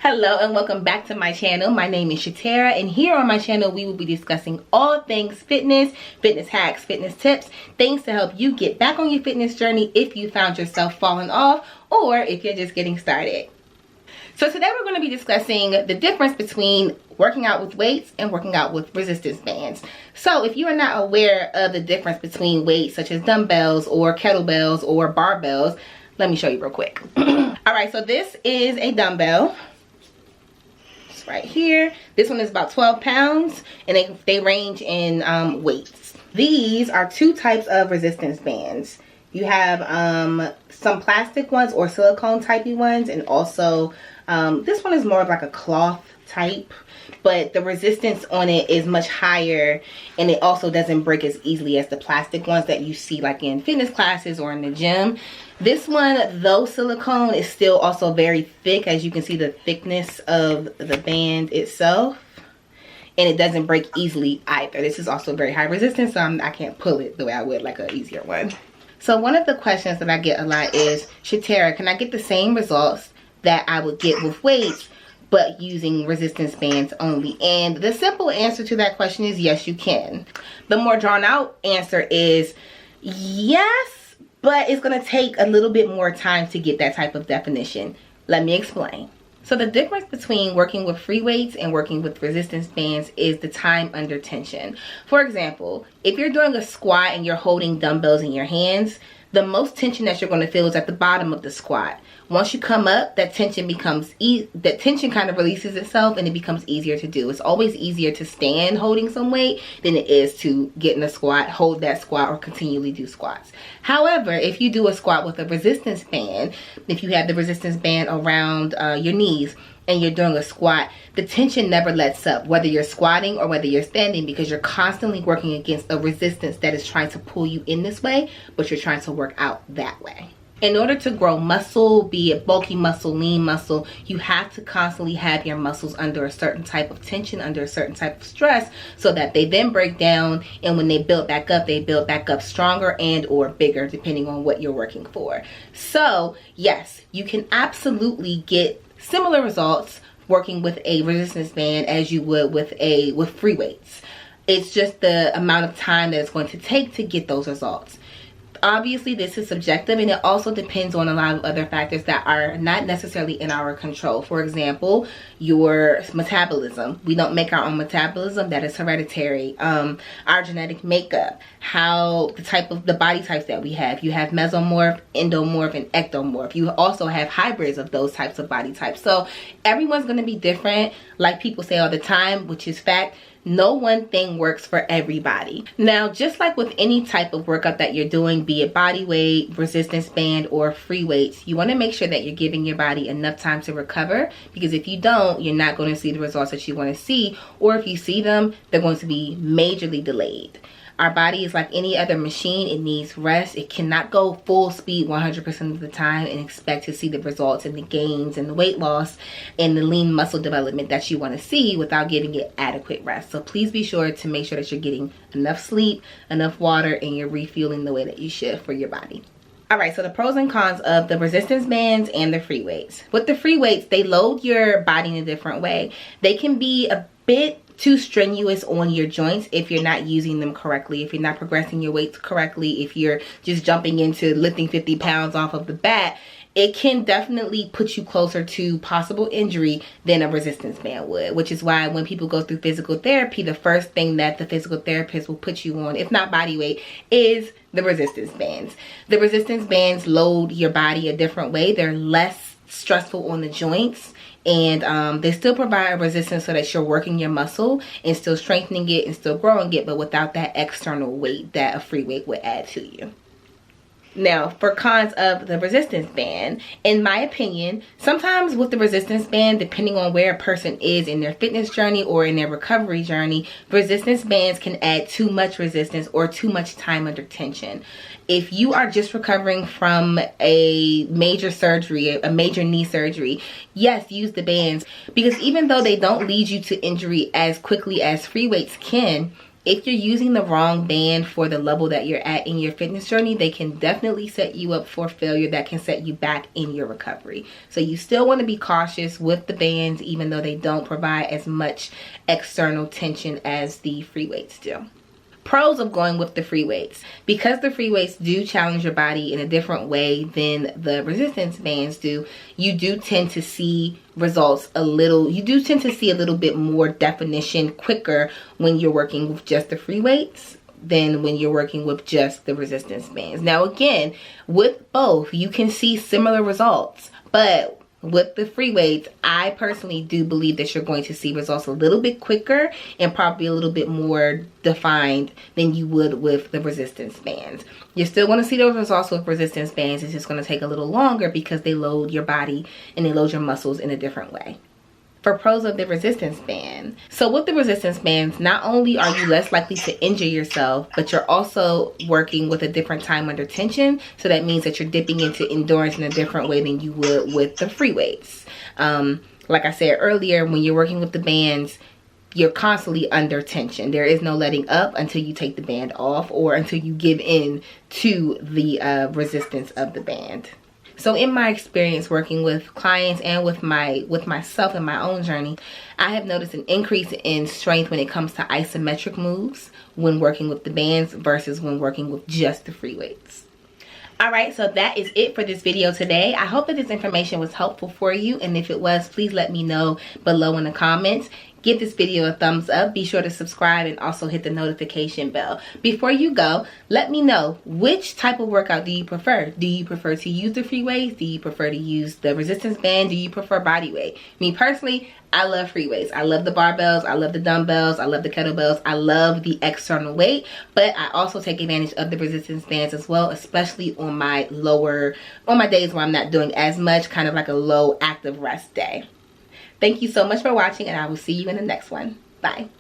Hello and welcome back to my channel. My name is Shatera, and here on my channel we will be discussing all things fitness, fitness hacks, fitness tips, things to help you get back on your fitness journey if you found yourself falling off or if you're just getting started. So today we're going to be discussing the difference between working out with weights and working out with resistance bands. So if you are not aware of the difference between weights such as dumbbells or kettlebells or barbells, let me show you real quick. Alright, so this is a dumbbell. It's right here. This one is about 12 pounds and they range in weights. These are two types of resistance bands. You have some plastic ones or silicone typey ones, and also this one is more of like a cloth type, but the resistance on it is much higher, and it also doesn't break as easily as the plastic ones that you see like in fitness classes or in the gym. This one, though silicone, is still also very thick, as you can see the thickness of the band itself, and it doesn't break easily either. This is also very high resistance, so I can't pull it the way I would like an easier one. So one of the questions that I get a lot is, Shatera, can I get the same results that I would get with weights but using resistance bands only? And the simple answer to that question is yes, you can. The more drawn out answer is yes, but it's going to take a little bit more time to get that type of definition. Let me explain. So the difference between working with free weights and working with resistance bands is the time under tension. For example, if you're doing a squat and you're holding dumbbells in your hands, the most tension that you're going to feel is at the bottom of the squat. Once you come up, that tension kind of releases itself and it becomes easier to do. It's always easier to stand holding some weight than it is to get in a squat, hold that squat, or continually do squats. However, if you do a squat with a resistance band, if you have the resistance band around your knees and you're doing a squat, the tension never lets up, whether you're squatting or whether you're standing, because you're constantly working against a resistance that is trying to pull you in this way, but you're trying to work out that way. In order to grow muscle, be it bulky muscle, lean muscle, you have to constantly have your muscles under a certain type of tension, under a certain type of stress, so that they then break down, and when they build back up, they build back up stronger and or bigger, depending on what you're working for. So yes, you can absolutely get similar results working with a resistance band as you would with free weights. It's just the amount of time that it's going to take to get those results. Obviously, this is subjective, and it also depends on a lot of other factors that are not necessarily in our control. For example, your metabolism. We don't make our own metabolism. That is hereditary. Our genetic makeup, how the body types that we have. You have mesomorph, endomorph, and ectomorph. You also have hybrids of those types of body types. So everyone's going to be different. Like people say all the time, which is fact, no one thing works for everybody. Now, just like with any type of workout that you're doing, be it body weight, resistance band, or free weights, you want to make sure that you're giving your body enough time to recover, because if you don't, you're not going to see the results that you want to see, or if you see them, they're going to be majorly delayed. Our body is like any other machine. It needs rest. It cannot go full speed 100% of the time and expect to see the results and the gains and the weight loss and the lean muscle development that you want to see without giving it adequate rest. So please be sure to make sure that you're getting enough sleep, enough water, and you're refueling the way that you should for your body. Alright, so the pros and cons of the resistance bands and the free weights. With the free weights, they load your body in a different way. They can be a bit too strenuous on your joints if you're not using them correctly, if you're not progressing your weights correctly, if you're just jumping into lifting 50 pounds off of the bat. It can definitely put you closer to possible injury than a resistance band would, which is why when people go through physical therapy, the first thing that the physical therapist will put you on, if not body weight, is the resistance bands. The resistance bands load your body a different way. They're less stressful on the joints, and they still provide resistance so that you're working your muscle and still strengthening it and still growing it, but without that external weight that a free weight would add to you. Now, for cons of the resistance band, in my opinion, sometimes with the resistance band, depending on where a person is in their fitness journey or in their recovery journey, resistance bands can add too much resistance or too much time under tension. If you are just recovering from a major surgery, a major knee surgery, yes, use the bands, because even though they don't lead you to injury as quickly as free weights can, if you're using the wrong band for the level that you're at in your fitness journey, they can definitely set you up for failure. That can set you back in your recovery. So you still want to be cautious with the bands, even though they don't provide as much external tension as the free weights do. Pros of going with the free weights. Because the free weights do challenge your body in a different way than the resistance bands do, you do tend to see results a little bit more definition quicker when you're working with just the free weights than when you're working with just the resistance bands. Now again, with both, you can see similar results, but with the free weights, I personally do believe that you're going to see results a little bit quicker and probably a little bit more defined than you would with the resistance bands. You're still going to see those results with resistance bands. It's just going to take a little longer because they load your body and they load your muscles in a different way. For pros of the resistance band. So with the resistance bands, not only are you less likely to injure yourself, but you're also working with a different time under tension. So that means that you're dipping into endurance in a different way than you would with the free weights. Like I said earlier, when you're working with the bands, you're constantly under tension. There is no letting up until you take the band off or until you give in to the resistance of the band. So in my experience working with clients and with myself in my own journey, I have noticed an increase in strength when it comes to isometric moves when working with the bands versus when working with just the free weights. Alright, so that is it for this video today. I hope that this information was helpful for you, and if it was, please let me know below in the comments. Give this video a thumbs up. Be sure to subscribe and also hit the notification bell. Before you go, let me know, which type of workout do you prefer? Do you prefer to use the free weights? Do you prefer to use the resistance band? Do you prefer body weight? Me personally, I love free weights. I love the barbells. I love the dumbbells. I love the kettlebells. I love the external weight, but I also take advantage of the resistance bands as well, especially on my days where I'm not doing as much, kind of like a low active rest day. Thank you so much for watching, and I will see you in the next one. Bye.